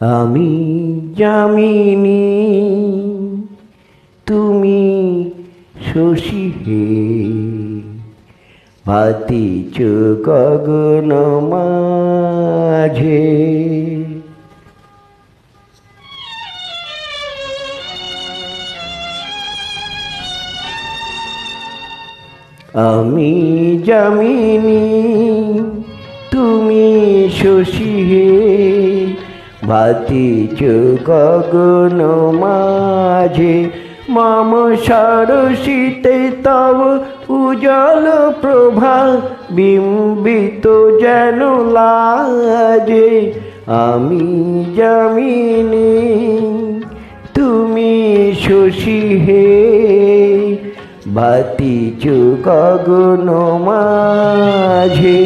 আমি যামিনী তুমি শশী হে, ভাতিছ গগন মাঝে। আমি যামিনী তুমি শশী হে, ভাতিছ গগন মাঝে। মম সরসিতে তব উজ্জ্বল প্রভা, বিম্বিত যেন লাজে। আমি যামিনী তুমি শশী হে, ভাতিছ গগন মাঝে।